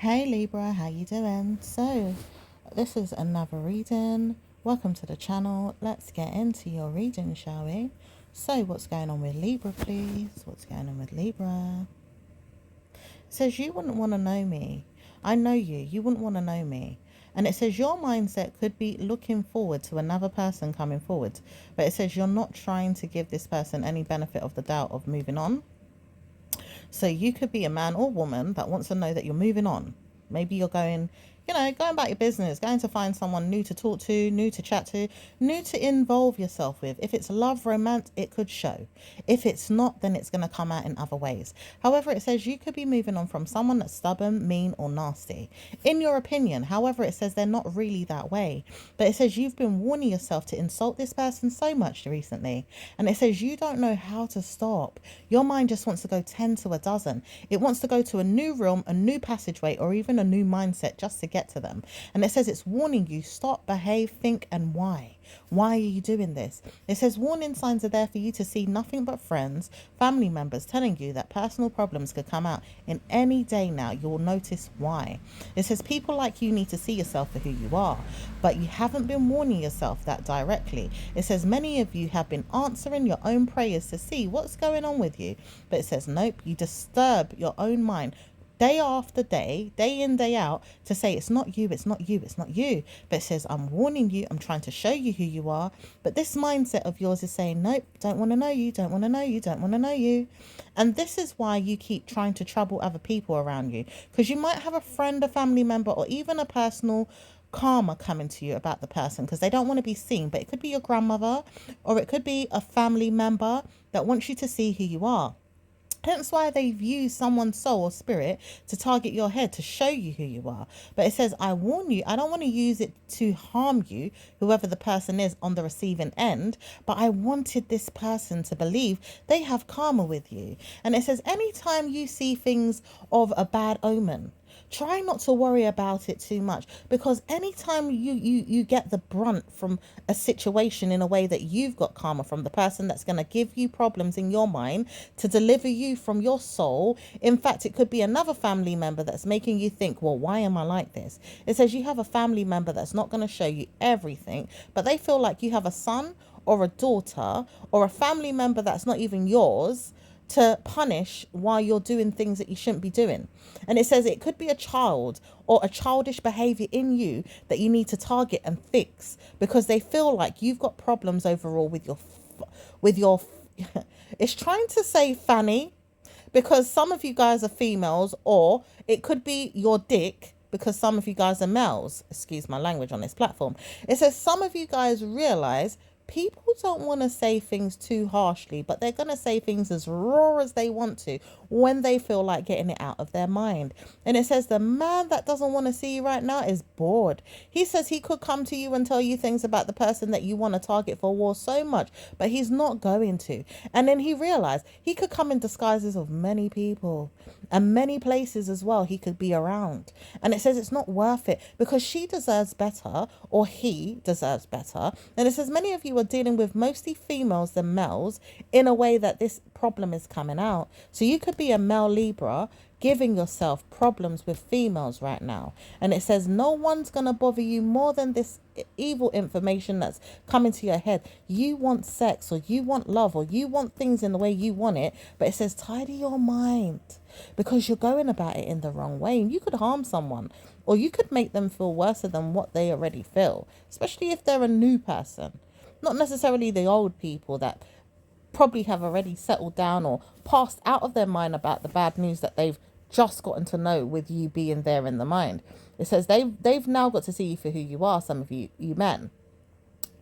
Hey Libra, how you doing? So, this is another reading. Welcome to the channel. Let's get into your reading, shall we? So, what's going on with Libra, please? What's going on with Libra? It says you wouldn't want to know me. I know you. You wouldn't want to know me. And it says your mindset could be looking forward to another person coming forward. But it says you're not trying to give this person any benefit of the doubt of moving on. So you could be a man or woman that wants to know that you're moving on. Maybe you're going about your business, going to find someone new to talk to, new to chat to, new to involve yourself with. If it's love, romance, it could show. If it's not, then it's going to come out in other ways. However, it says you could be moving on from someone that's stubborn, mean, or nasty. In your opinion, however, it says they're not really that way. But it says you've been warning yourself to insult this person so much recently. And it says you don't know how to stop. Your mind just wants to go 10 to a dozen. It wants to go to a new realm, a new passageway, or even a new mindset just to get to them. And it says it's warning you, stop, behave, think, and why. Why are you doing this? It says warning signs are there for you to see nothing but friends, family members telling you that personal problems could come out in any day now. You'll notice why. It says people like you need to see yourself for who you are, but you haven't been warning yourself that directly. It says many of you have been answering your own prayers to see what's going on with you. But it says, nope, you disturb your own mind day after day, day in, day out, to say it's not you, it's not you, it's not you. But it says, I'm warning you, I'm trying to show you who you are. But this mindset of yours is saying, nope, don't want to know you, don't want to know you, don't want to know you. And this is why you keep trying to trouble other people around you. Because you might have a friend, a family member, or even a personal karma coming to you about the person because they don't want to be seen. But it could be your grandmother, or it could be a family member that wants you to see who you are. Hence why they've used someone's soul or spirit to target your head to show you who you are. But it says, I warn you, I don't want to use it to harm you, whoever the person is on the receiving end, but I wanted this person to believe they have karma with you. And it says, anytime you see things of a bad omen, try not to worry about it too much, because anytime you get the brunt from a situation in a way that you've got karma from the person that's going to give you problems in your mind to deliver you from your soul. In fact, it could be another family member that's making you think, well, why am I like this? It says you have a family member that's not going to show you everything, but they feel like you have a son or a daughter or a family member that's not even yours to punish while you're doing things that you shouldn't be doing. And it says it could be a child or a childish behavior in you that you need to target and fix because they feel like you've got problems overall with your it's trying to say fanny, because some of you guys are females, or it could be your dick because some of you guys are males. Excuse my language on this platform. It says some of you guys realize people don't want to say things too harshly, but they're going to say things as raw as they want to when they feel like getting it out of their mind. And it says the man that doesn't want to see you right now is bored. He says he could come to you and tell you things about the person that you want to target for war so much, but he's not going to. And then he realized he could come in disguises of many people and many places as well he could be around. And it says it's not worth it because she deserves better, or he deserves better. And it says many of you are dealing with mostly females than males in a way that this problem is coming out. So you could be a male Libra giving yourself problems with females right now. And it says no one's going to bother you more than this evil information that's coming to your head. You want sex, or you want love, or you want things in the way you want it. But it says tidy your mind, because you're going about it in the wrong way. And you could harm someone, or you could make them feel worse than what they already feel, especially if they're a new person. Not necessarily the old people that probably have already settled down or passed out of their mind about the bad news that they've just gotten to know with you being there in the mind. It says they've now got to see you for who you are, some of you men,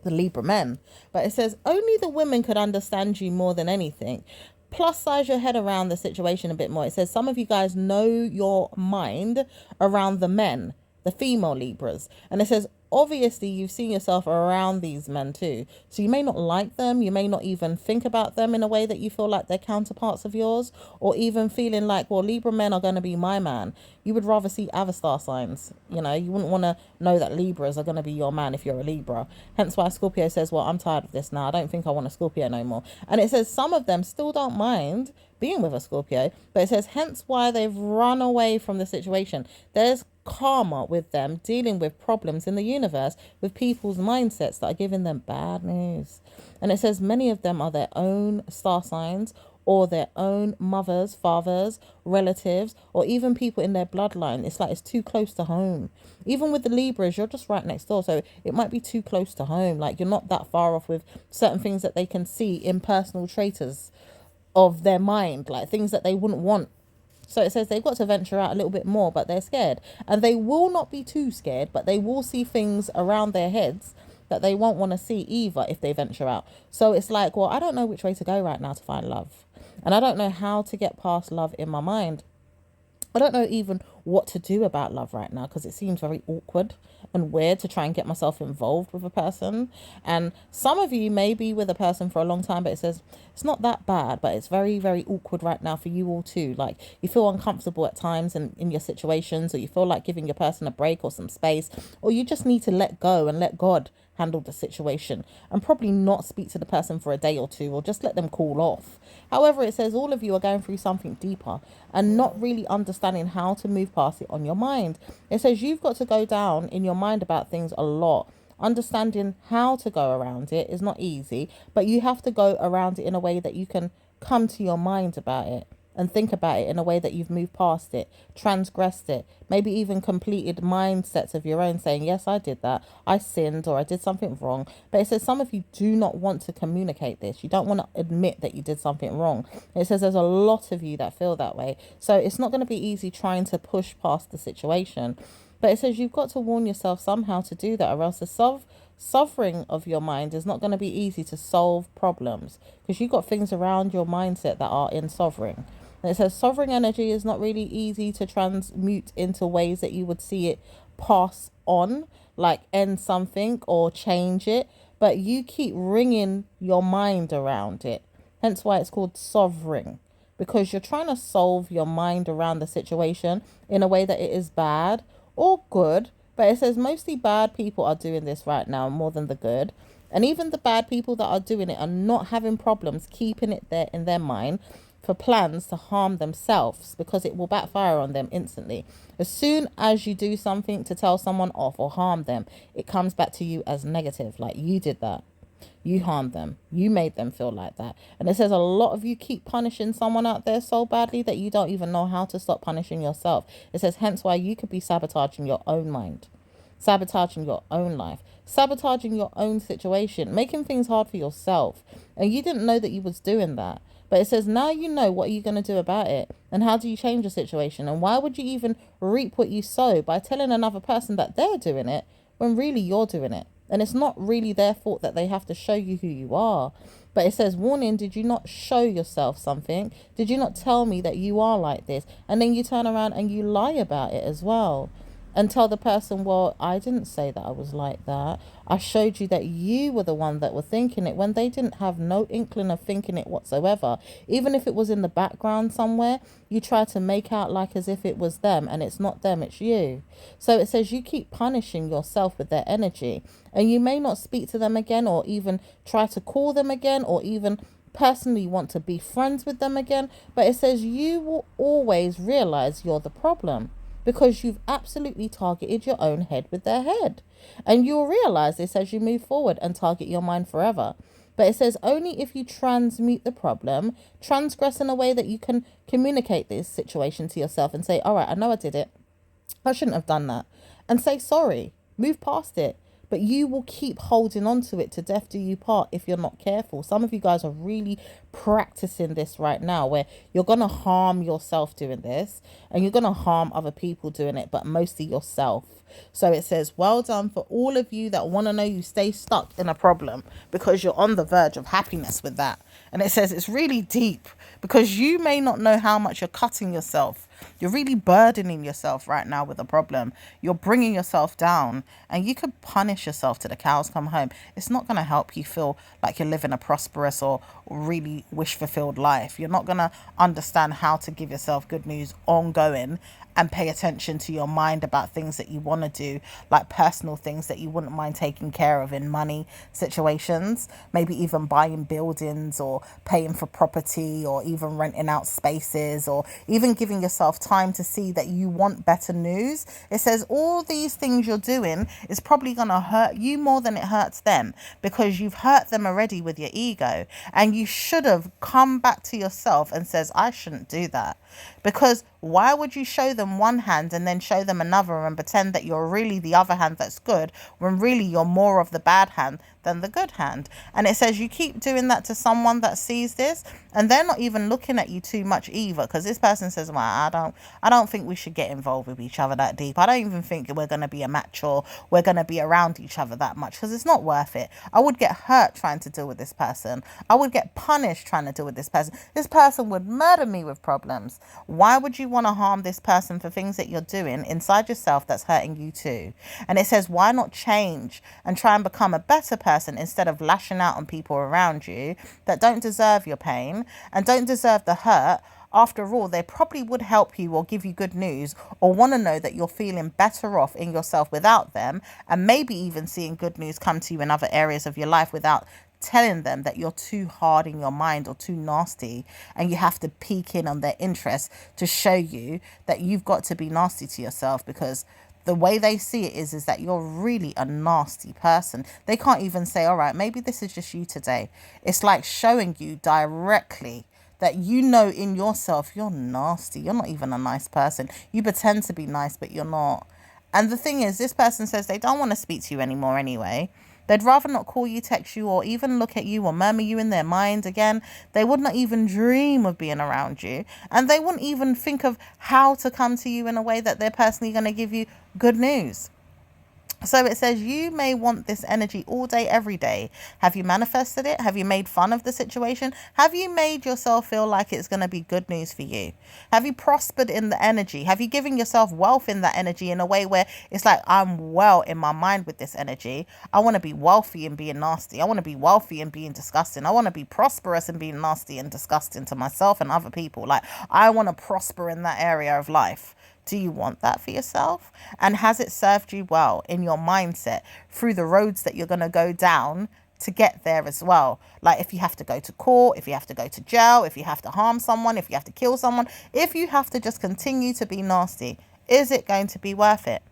the Libra men. But it says only the women could understand you more than anything. Plus size your head around the situation a bit more. It says some of you guys know your mind around the men, the female Libras. And it says obviously you've seen yourself around these men too. So you may not like them. You may not even think about them in a way that you feel like they're counterparts of yours, or even feeling like, well, Libra men are going to be my man. You would rather see other star signs. You know, you wouldn't want to know that Libras are going to be your man if you're a Libra. Hence why Scorpio says, well, I'm tired of this now. I don't think I want a Scorpio no more. And it says some of them still don't mind being with a Scorpio, but it says hence why they've run away from the situation. There's karma with them dealing with problems in the universe with people's mindsets that are giving them bad news. And it says many of them are their own star signs, or their own mothers, fathers, relatives, or even people in their bloodline. It's like it's too close to home. Even with the Libras, you're just right next door, so it might be too close to home. Like you're not that far off with certain things that they can see in personal traitors of their mind, like things that they wouldn't want. So it says they've got to venture out a little bit more, but they're scared. And they will not be too scared, but they will see things around their heads that they won't want to see either if they venture out. So it's like, well, I don't know which way to go right now to find love. And I don't know how to get past love in my mind. I don't know even what to do about love right now because it seems very awkward and weird to try and get myself involved with a person. And some of you may be with a person for a long time, but it says it's not that bad, but it's very, very awkward right now for you all too. Like you feel uncomfortable at times in your situations, or you feel like giving your person a break or some space, or you just need to let go and let God handle the situation and probably not speak to the person for a day or two, or just let them cool off. However, it says all of you are going through something deeper and not really understanding how to move past it on your mind. It says you've got to go down in your mind about things a lot. Understanding how to go around it is not easy, but you have to go around it in a way that you can come to your mind about it and think about it in a way that you've moved past it, transgressed it, maybe even completed mindsets of your own saying, yes, I did that, I sinned, or I did something wrong. But it says some of you do not want to communicate this. You don't want to admit that you did something wrong. It says there's a lot of you that feel that way. So it's not going to be easy trying to push past the situation. But it says you've got to warn yourself somehow to do that, or else the suffering of your mind is not going to be easy to solve problems, because you've got things around your mindset that are in sovereign. And it says sovereign energy is not really easy to transmute into ways that you would see it pass on, like end something or change it, but you keep ringing your mind around it. Hence why it's called sovereign, because you're trying to solve your mind around the situation in a way that it is bad or good. But it says mostly bad people are doing this right now more than the good. And even the bad people that are doing it are not having problems keeping it there in their mind for plans to harm themselves, because it will backfire on them instantly. As soon as you do something to tell someone off or harm them, it comes back to you as negative, like you did that. You harmed them. You made them feel like that. And it says a lot of you keep punishing someone out there so badly that you don't even know how to stop punishing yourself. It says hence why you could be sabotaging your own mind, sabotaging your own life, sabotaging your own situation, making things hard for yourself. And you didn't know that you was doing that. But it says now you know what are you going to do about it, and how do you change the situation, and why would you even reap what you sow by telling another person that they're doing it when really you're doing it. And it's not really their fault that they have to show you who you are. But it says, warning, did you not show yourself something? Did you not tell me that you are like this? And then you turn around and you lie about it as well. And tell the person, well, I didn't say that I was like that. I showed you that you were the one that were thinking it, when they didn't have no inkling of thinking it whatsoever. Even if it was in the background somewhere, you try to make out like as if it was them, and it's not them, it's you. So it says you keep punishing yourself with their energy, and you may not speak to them again, or even try to call them again, or even personally want to be friends with them again. But it says you will always realize you're the problem, because you've absolutely targeted your own head with their head. And you'll realize this as you move forward and target your mind forever. But it says only if you transmute the problem, transgress in a way that you can communicate this situation to yourself and say, all right, I know I did it. I shouldn't have done that. And say sorry. Move past it. But you will keep holding on to it to death do you part if you're not careful. Some of you guys are really practicing this right now, where you're going to harm yourself doing this, and you're going to harm other people doing it, but mostly yourself. So it says, well done for all of you that want to know you stay stuck in a problem, because you're on the verge of happiness with that. And it says it's really deep, because you may not know how much you're cutting yourself You're really burdening yourself right now with a problem. You're bringing yourself down, and you could punish yourself till the cows come home. It's not going to help you feel like you're living a prosperous or really wish fulfilled life. You're not going to understand how to give yourself good news ongoing and pay attention to your mind about things that you want to do, like personal things that you wouldn't mind taking care of in money situations, maybe even buying buildings or paying for property or even renting out spaces or even giving yourself time to see that you want better news. It says all these things you're doing is probably going to hurt you more than it hurts them, because you've hurt them already with your ego, and you should have come back to yourself and says, I shouldn't do that. Because why would you show them one hand and then show them another and pretend that you're really the other hand that's good, when really you're more of the bad hand than the good hand? And it says you keep doing that to someone that sees this, and they're not even looking at you too much either, because this person says, well, I don't think we should get involved with each other that deep. I don't even think we're going to be a match, or we're going to be around each other that much, because it's not worth it. I would get hurt trying to deal with this person. I would get punished trying to deal with this person. This person would murder me with problems. Why would you want to harm this person for things that you're doing inside yourself that's hurting you too? And it says, why not change and try and become a better person instead of lashing out on people around you that don't deserve your pain and don't deserve the hurt? After all, they probably would help you or give you good news, or want to know that you're feeling better off in yourself without them, and maybe even seeing good news come to you in other areas of your life without telling them that you're too hard in your mind or too nasty, and you have to peek in on their interests to show you that you've got to be nasty to yourself, because the way they see it is that you're really a nasty person. They can't even say, all right, maybe this is just you today. It's like showing you directly that you know in yourself you're nasty. You're not even a nice person. You pretend to be nice, but you're not. And the thing is, this person says they don't want to speak to you anymore anyway. They'd rather not call you, text you, or even look at you or murmur you in their mind again. They would not even dream of being around you. And they wouldn't even think of how to come to you in a way that they're personally going to give you good news. So it says you may want this energy all day, every day. Have you manifested it? Have you made fun of the situation? Have you made yourself feel like it's going to be good news for you? Have you prospered in the energy? Have you given yourself wealth in that energy in a way where it's like, I'm well in my mind with this energy. I want to be wealthy and being nasty. I want to be wealthy and being disgusting. I want to be prosperous and being nasty and disgusting to myself and other people. Like, I want to prosper in that area of life. Do you want that for yourself? And has it served you well in your mindset through the roads that you're going to go down to get there as well? Like, if you have to go to court, if you have to go to jail, if you have to harm someone, if you have to kill someone, if you have to just continue to be nasty, is it going to be worth it?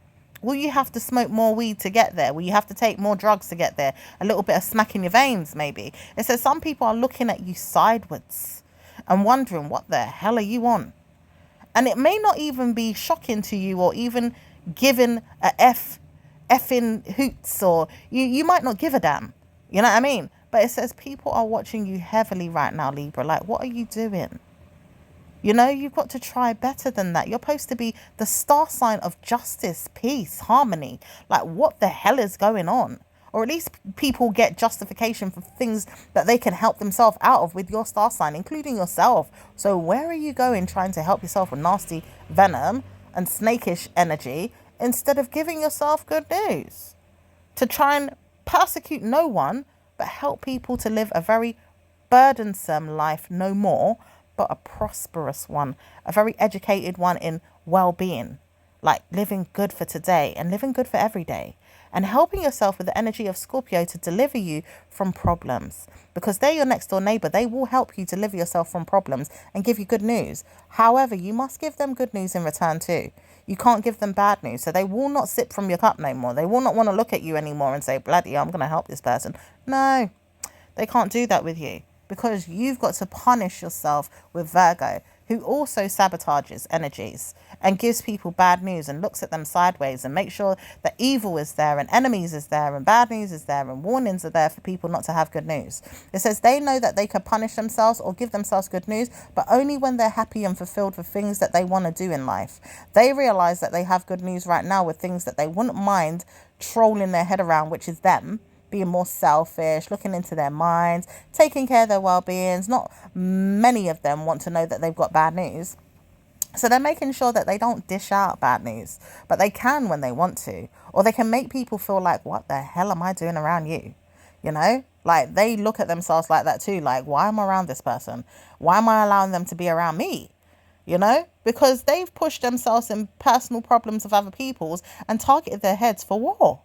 Will you have to smoke more weed to get there? Will you have to take more drugs to get there? A little bit of smack in your veins, maybe. It says some people are looking at you sideways and wondering, what the hell are you on? And it may not even be shocking to you or even giving a effing hoots, or you might not give a damn. You know what I mean? But it says people are watching you heavily right now, Libra. Like, what are you doing? You know, you've got to try better than that. You're supposed to be the star sign of justice, peace, harmony. Like, what the hell is going on? Or at least people get justification for things that they can help themselves out of with your star sign, including yourself. So where are you going trying to help yourself with nasty venom and snakish energy instead of giving yourself good news? To try and persecute no one, but help people to live a very burdensome life no more, but a prosperous one, a very educated one in well-being, like living good for today and living good for every day. And helping yourself with the energy of Scorpio to deliver you from problems, because they're your next door neighbor. They will help you deliver yourself from problems and give you good news. However, you must give them good news in return too. You can't give them bad news. So they will not sip from your cup no more. They will not want to look at you anymore and say, bloody, I'm going to help this person. No, they can't do that with you, because you've got to punish yourself with Virgo, who also sabotages energies and gives people bad news and looks at them sideways and makes sure that evil is there and enemies is there and bad news is there and warnings are there for people not to have good news. It says they know that they could punish themselves or give themselves good news, but only when they're happy and fulfilled with things that they want to do in life. They realize that they have good news right now with things that they wouldn't mind trolling their head around, which is them being more selfish, looking into their minds, taking care of their well-beings. Not many of them want to know that they've got bad news. So they're making sure that they don't dish out bad news, but they can when they want to, or they can make people feel like, what the hell am I doing around you? You know, like they look at themselves like that too. Like, why am I around this person? Why am I allowing them to be around me? You know, because they've pushed themselves in personal problems of other people's and targeted their heads for war.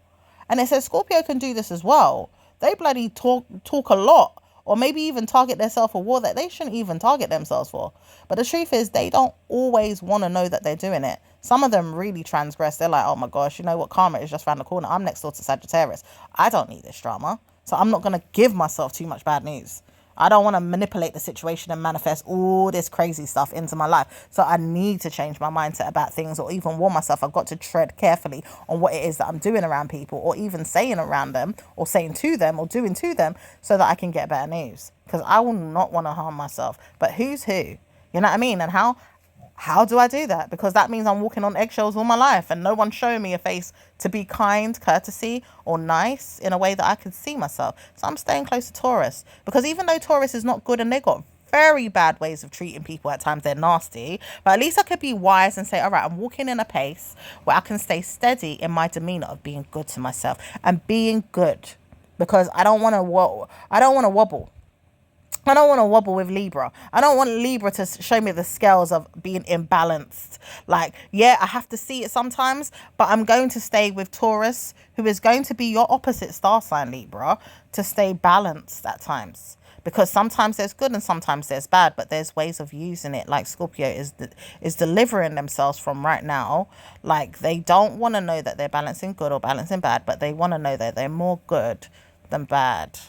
And it says Scorpio can do this as well. They bloody talk a lot, or maybe even target themselves for war that they shouldn't even target themselves for. But the truth is, they don't always want to know that they're doing it. Some of them really transgress. They're like, oh my gosh, you know what? Karma is just around the corner. I'm next door to Sagittarius. I don't need this drama. So I'm not going to give myself too much bad news. I don't want to manipulate the situation and manifest all this crazy stuff into my life. So I need to change my mindset about things, or even warn myself I've got to tread carefully on what it is that I'm doing around people, or even saying around them, or saying to them, or doing to them, so that I can get better news. Because I will not want to harm myself. But who's who? You know what I mean? And how do I do that? Because that means I'm walking on eggshells all my life, and no one's showing me a face to be kind, courtesy, or nice in a way that I can see myself. So I'm staying close to Taurus, because even though Taurus is not good and they got very bad ways of treating people at times, they're nasty, but at least I could be wise and say, all right, I'm walking in a pace where I can stay steady in my demeanor of being good to myself and being good, because I don't want to wobble. I don't want to wobble with Libra. I don't want Libra to show me the scales of being imbalanced. Like, yeah, I have to see it sometimes, but I'm going to stay with Taurus, who is going to be your opposite star sign, Libra, to stay balanced at times. Because sometimes there's good and sometimes there's bad, but there's ways of using it. Like Scorpio is delivering themselves from right now. Like, they don't want to know that they're balancing good or balancing bad, but they want to know that they're more good than bad.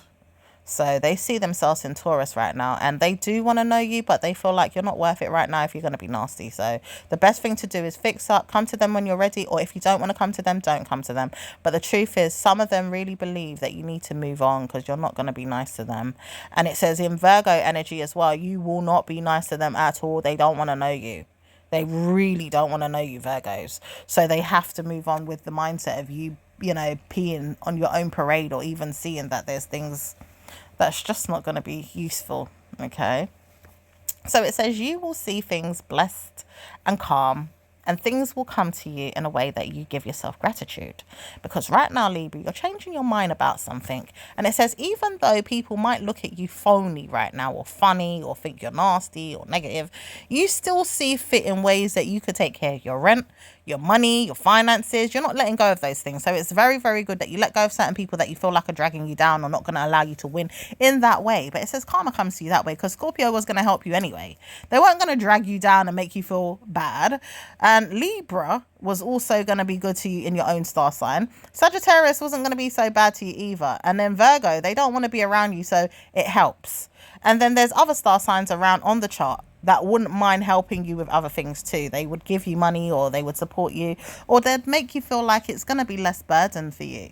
So they see themselves in Taurus right now, and they do want to know you, but they feel like you're not worth it right now if you're going to be nasty. So the best thing to do is fix up, come to them when you're ready, or if you don't want to come to them, don't come to them. But the truth is, some of them really believe that you need to move on because you're not going to be nice to them. And it says in Virgo energy as well, you will not be nice to them at all. They don't want to know you. They really don't want to know you, Virgos. So they have to move on with the mindset of you, you know, peeing on your own parade, or even seeing that there's things that's just not going to be useful. Okay, so it says you will see things blessed and calm, and things will come to you in a way that you give yourself gratitude. Because right now, Libra, you're changing your mind about something. And it says, even though people might look at you phony right now, or funny, or think you're nasty or negative, you still see fit in ways that you could take care of your rent, your money, your finances. You're not letting go of those things. So it's very, very good that you let go of certain people that you feel like are dragging you down or not going to allow you to win in that way. But it says karma comes to you that way, because Scorpio was going to help you anyway. They weren't going to drag you down and make you feel bad. And Libra was also going to be good to you in your own star sign. Sagittarius wasn't going to be so bad to you either. And then Virgo, they don't want to be around you, so it helps. And then there's other star signs around on the chart that wouldn't mind helping you with other things too. They would give you money, or they would support you, or they'd make you feel like it's going to be less burden for you.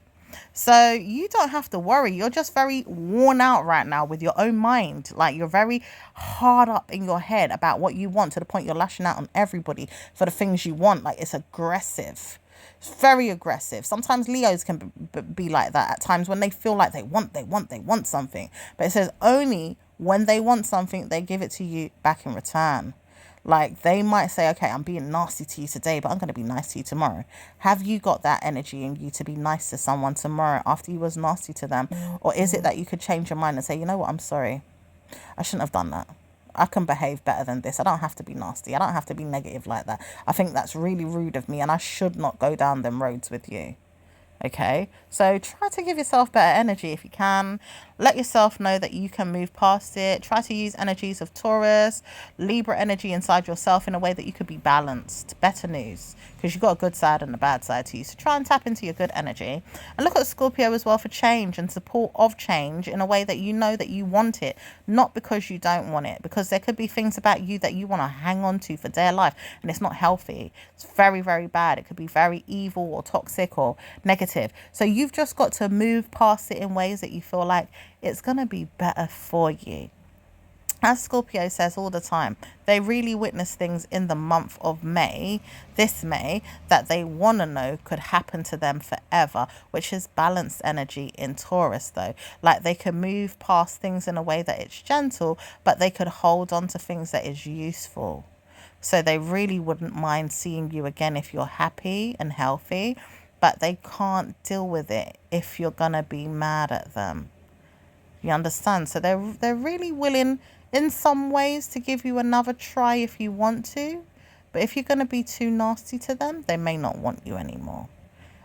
So you don't have to worry. You're just very worn out right now with your own mind. Like, you're very hard up in your head about what you want, to the point you're lashing out on everybody for the things you want. Like, it's aggressive. It's very aggressive. Sometimes Leos can be like that at times when they feel like they want something. But it says only when they want something, they give it to you back in return. Like, they might say, okay, I'm being nasty to you today, but I'm going to be nice to you tomorrow. Have you got that energy in you to be nice to someone tomorrow after you was nasty to them? Or is it that you could change your mind and say, you know what, I'm sorry. I shouldn't have done that. I can behave better than this. I don't have to be nasty. I don't have to be negative like that. I think that's really rude of me, and I should not go down them roads with you. Okay, so try to give yourself better energy if you can. Let yourself know that you can move past it. Try to use energies of Taurus, Libra energy inside yourself in a way that you could be balanced. Better news, because you've got a good side and a bad side to you. So try and tap into your good energy. And look at Scorpio as well for change and support of change in a way that you know that you want it, not because you don't want it. Because there could be things about you that you want to hang on to for dear life, and it's not healthy. It's very, very bad. It could be very evil or toxic or negative. So you've just got to move past it in ways that you feel like it's going to be better for you. As Scorpio says all the time, they really witness things in the month of May, this May, that they want to know could happen to them forever, which is balanced energy in Taurus though. Like, they can move past things in a way that it's gentle, but they could hold on to things that is useful. So they really wouldn't mind seeing you again if you're happy and healthy, but they can't deal with it if you're going to be mad at them. You understand? So they're really willing in some ways to give you another try if you want to. But if you're going to be too nasty to them, they may not want you anymore.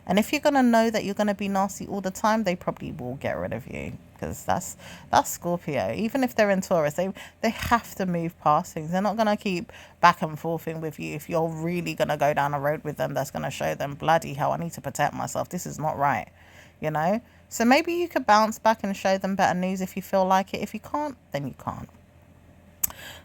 And if you're going to know that you're going to be nasty all the time, they probably will get rid of you, because that's Scorpio. Even if they're in Taurus, they have to move past things. They're not going to keep back and forthing with you if you're really going to go down a road with them that's going to show them, bloody hell, I need to protect myself. This is not right, you know? So maybe you could bounce back and show them better news if you feel like it. If you can't, then you can't.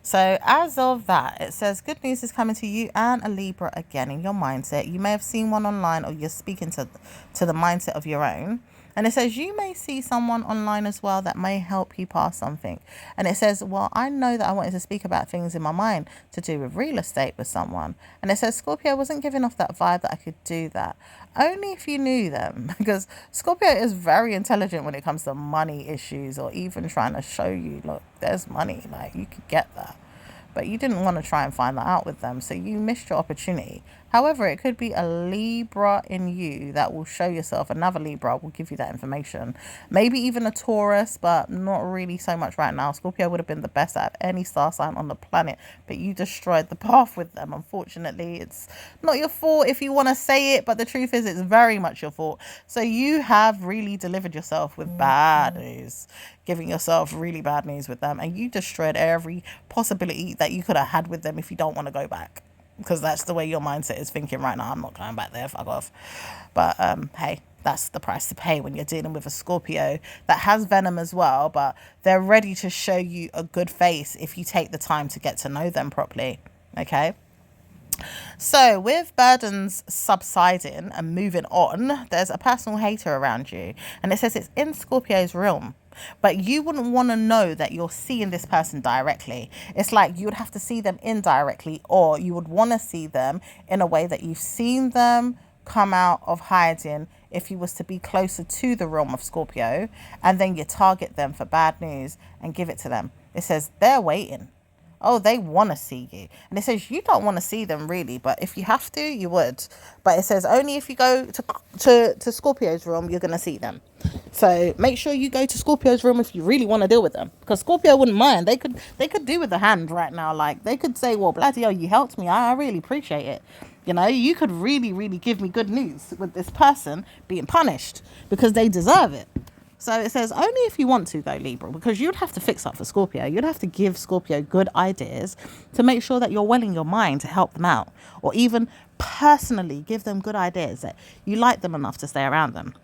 So as of that, it says good news is coming to you and a Libra again in your mindset. You may have seen one online, or you're speaking to the mindset of your own. And it says you may see someone online as well that may help you pass something. And it says, well, I know that I wanted to speak about things in my mind to do with real estate with someone. And it says Scorpio wasn't giving off that vibe that I could do that. Only if you knew them, because Scorpio is very intelligent when it comes to money issues, or even trying to show you, look, there's money, like you could get that. But you didn't want to try and find that out with them, so you missed your opportunity. However, it could be a Libra in you that will show yourself. Another Libra will give you that information. Maybe even a Taurus, but not really so much right now. Scorpio would have been the best out of any star sign on the planet, but you destroyed the path with them. Unfortunately, it's not your fault if you want to say it, but the truth is it's very much your fault. So you have really delivered yourself with bad news, giving yourself really bad news with them, and you destroyed every possibility that you could have had with them if you don't want to go back. Because that's the way your mindset is thinking right now. I'm not going back there, fuck off. But hey, that's the price to pay when you're dealing with a Scorpio that has venom as well, but they're ready to show you a good face if you take the time to get to know them properly. Okay? So with burdens subsiding and moving on, there's a personal hater around you. And it says it's in Scorpio's realm. But you wouldn't want to know that you're seeing this person directly. It's like you would have to see them indirectly, or you would want to see them in a way that you've seen them come out of hiding if you was to be closer to the realm of Scorpio, and then you target them for bad news and give it to them. It says they're waiting. Oh, they want to see you. And it says you don't want to see them really, but if you have to, you would. But it says only if you go to Scorpio's room, you're going to see them. So make sure you go to Scorpio's room if you really want to deal with them. Because Scorpio wouldn't mind. They could do with a hand right now. Like, they could say, well, bloody hell, you helped me. I really appreciate it. You know, you could really, really give me good news with this person being punished, because they deserve it. So it says only if you want to, though, Libra, because you'd have to fix up for Scorpio. You'd have to give Scorpio good ideas to make sure that you're well in your mind to help them out, or even personally give them good ideas that you like them enough to stay around them.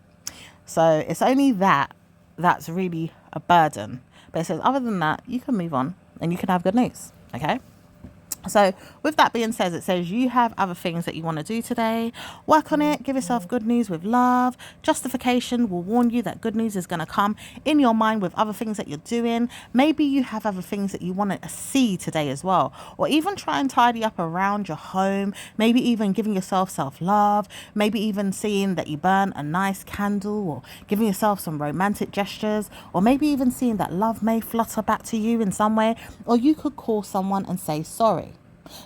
So it's only that's really a burden. But it says other than that, you can move on and you can have good news. Okay? So with that being said, it says you have other things that you want to do today. Work on it. Give yourself good news with love. Justification will warn you that good news is going to come in your mind with other things that you're doing. Maybe you have other things that you want to see today as well. Or even try and tidy up around your home. Maybe even giving yourself self-love. Maybe even seeing that you burn a nice candle, or giving yourself some romantic gestures. Or maybe even seeing that love may flutter back to you in some way. Or you could call someone and say sorry.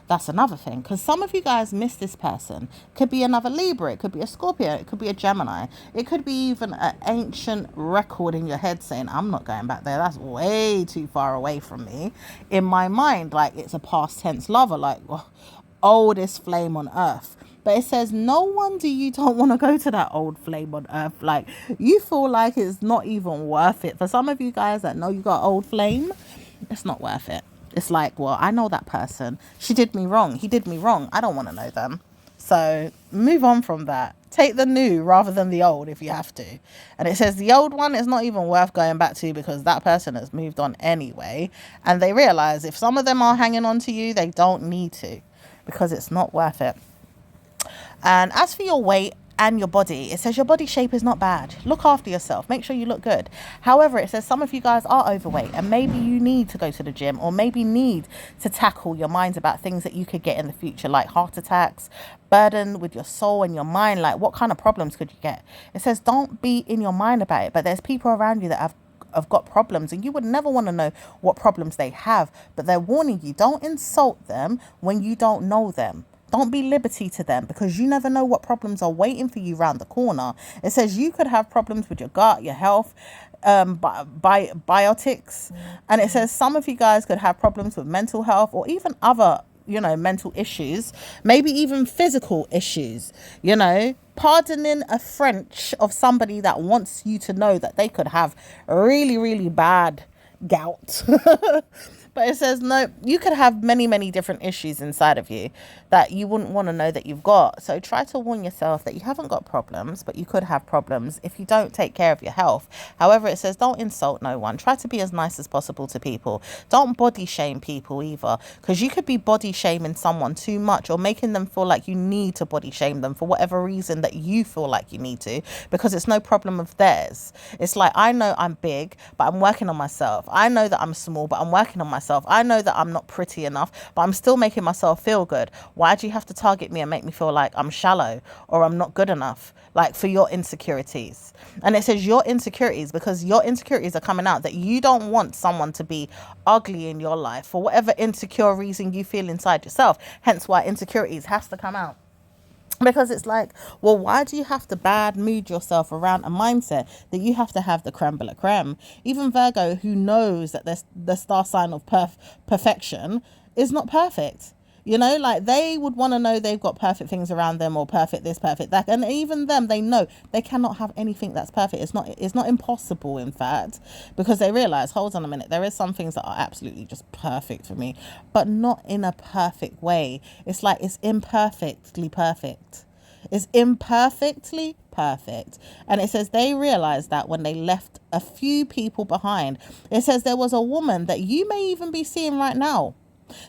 That's another thing, because some of you guys miss this person. Could be another Libra, it could be a Scorpio, it could be a Gemini, it could be even an ancient record in your head saying, I'm not going back there, that's way too far away from me. In my mind, like, it's a past tense lover, like, oh, oldest flame on earth. But it says no wonder you don't want to go to that old flame on earth. Like, you feel like it's not even worth it. For some of you guys that know you got old flame, it's not worth it. It's like, well, I know that person. She did me wrong. He did me wrong. I don't want to know them. So move on from that. Take the new rather than the old if you have to. And it says the old one is not even worth going back to, because that person has moved on anyway. And they realize if some of them are hanging on to you, they don't need to, because it's not worth it. And as for your weight and your body, it says your body shape is not bad. Look after yourself. Make sure you look good. However, it says some of you guys are overweight, and maybe you need to go to the gym, or maybe need to tackle your minds about things that you could get in the future, like heart attacks, burden with your soul and your mind. Like, what kind of problems could you get? It says don't be in your mind about it, but there's people around you that have have got problems, and you would never want to know what problems they have, but they're warning you, don't insult them when you don't know them. Don't be liberty to them, because you never know what problems are waiting for you around the corner. It says you could have problems with your gut, your health, biotics. And it says some of you guys could have problems with mental health, or even other, mental issues, maybe even physical issues, pardoning a French of somebody that wants you to know that they could have really, really bad gout. But it says, no, you could have many, many different issues inside of you that you wouldn't want to know that you've got. So try to warn yourself that you haven't got problems, but you could have problems if you don't take care of your health. However, it says, don't insult no one. Try to be as nice as possible to people. Don't body shame people either, because you could be body shaming someone too much, or making them feel like you need to body shame them for whatever reason that you feel like you need to, because it's no problem of theirs. It's like, I know I'm big, but I'm working on myself. I know that I'm small, but I'm working on myself. I know that I'm not pretty enough, but I'm still making myself feel good. Why do you have to target me and make me feel like I'm shallow or I'm not good enough, like for your insecurities? And it says your insecurities, because your insecurities are coming out, that you don't want someone to be ugly in your life for whatever insecure reason you feel inside yourself. Hence why insecurities has to come out. Because it's like, well, why do you have to bad mood yourself around a mindset that you have to have the creme de la creme? Even Virgo, who knows that the star sign of perfection is not perfect. Like they would want to know they've got perfect things around them, or perfect this, perfect that. And even them, they know they cannot have anything that's perfect. It's not impossible, in fact, because they realize, hold on a minute, there is some things that are absolutely just perfect for me, but not in a perfect way. It's like it's imperfectly perfect. It's imperfectly perfect. And it says they realized that when they left a few people behind. It says there was a woman that you may even be seeing right now.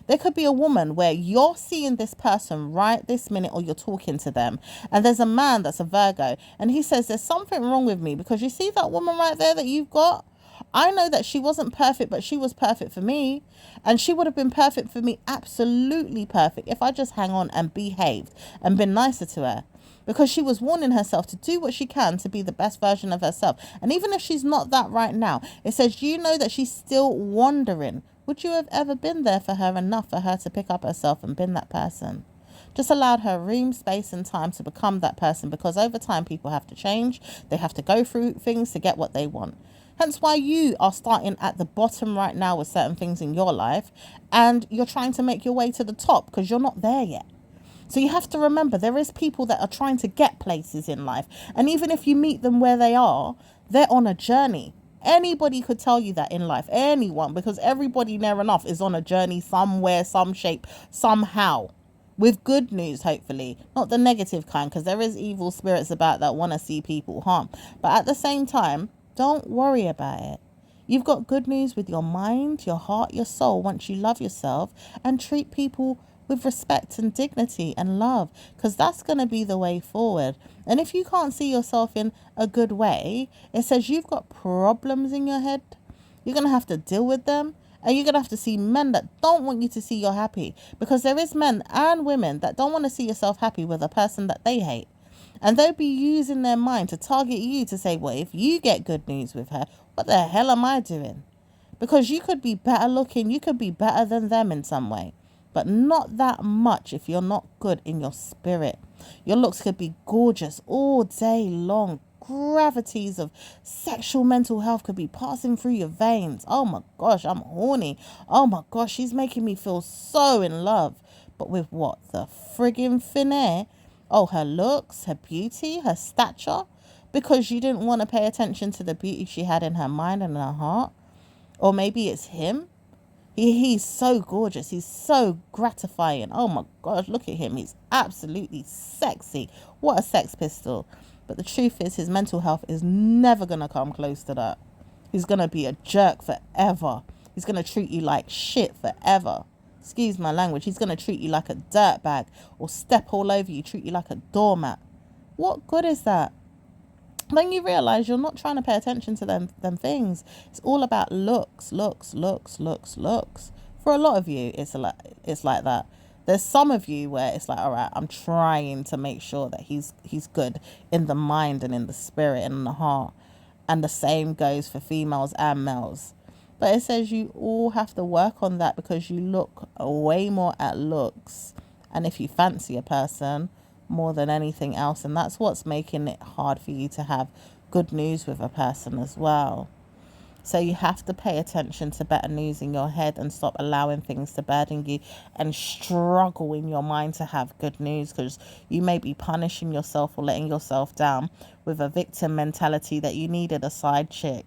There could be a woman where you're seeing this person right this minute, or you're talking to them, and there's a man that's a Virgo, and he says there's something wrong with me, because you see that woman right there that you've got? I know that she wasn't perfect, but she was perfect for me, and she would have been perfect for me, absolutely perfect, if I just hang on and behaved and been nicer to her. Because she was warning herself to do what she can to be the best version of herself. And even if she's not that right now, it says you know that she's still wandering. Would you have ever been there for her enough for her to pick up herself and been that person? Just allowed her room, space and time to become that person, because over time people have to change. They have to go through things to get what they want. Hence why you are starting at the bottom right now with certain things in your life, and you're trying to make your way to the top because you're not there yet. So you have to remember, there is people that are trying to get places in life. And even if you meet them where they are, they're on a journey. Anybody could tell you that in life, anyone, because everybody near enough is on a journey somewhere, some shape, somehow, with good news, hopefully, not the negative kind, because there is evil spirits about that want to see people harm. But at the same time, don't worry about it. You've got good news with your mind, your heart, your soul, once you love yourself and treat people with respect and dignity and love, because that's going to be the way forward. And if you can't see yourself in a good way, it says you've got problems in your head. You're going to have to deal with them, and you're going to have to see men that don't want you to see you're happy, because there is men and women that don't want to see yourself happy with a person that they hate. And they'll be using their mind to target you to say, well, if you get good news with her, what the hell am I doing? Because you could be better looking, you could be better than them in some way, but not that much if you're not good in your spirit. Your looks could be gorgeous all day long. Gravities of sexual mental health could be passing through your veins. Oh my gosh, I'm horny. Oh my gosh, she's making me feel so in love. But with what? The friggin' thin air? Oh, her looks, her beauty, her stature? Because you didn't want to pay attention to the beauty she had in her mind and in her heart? Or maybe it's him. He's so gorgeous. He's so gratifying. Oh my gosh, look at him. He's absolutely sexy. What a sex pistol. But the truth is, his mental health is never going to come close to that. He's going to be a jerk forever. He's going to treat you like shit forever. Excuse my language. He's going to treat you like a dirtbag, or step all over you, treat you like a doormat. What good is that? Then you realize you're not trying to pay attention to them things. It's all about looks. For a lot of you, it's like that. There's some of you where it's like, all right, I'm trying to make sure that he's good in the mind and in the spirit and in the heart. And the same goes for females and males. But it says you all have to work on that, because you look way more at looks. And if you fancy a person more than anything else, and that's what's making it hard for you to have good news with a person as well. So you have to pay attention to better news in your head and stop allowing things to burden you and struggle in your mind to have good news, because you may be punishing yourself or letting yourself down with a victim mentality that you needed a side chick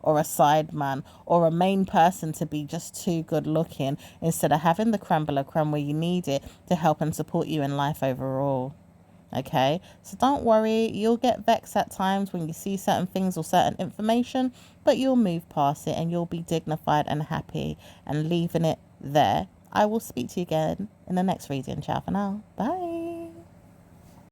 or a side man or a main person to be just too good looking, instead of having the creme de la creme where you need it to help and support you in life overall. Okay, so don't worry, you'll get vexed at times when you see certain things or certain information, but you'll move past it and you'll be dignified and happy and leaving it there. I will speak to you again in the next reading. Ciao for now. Bye.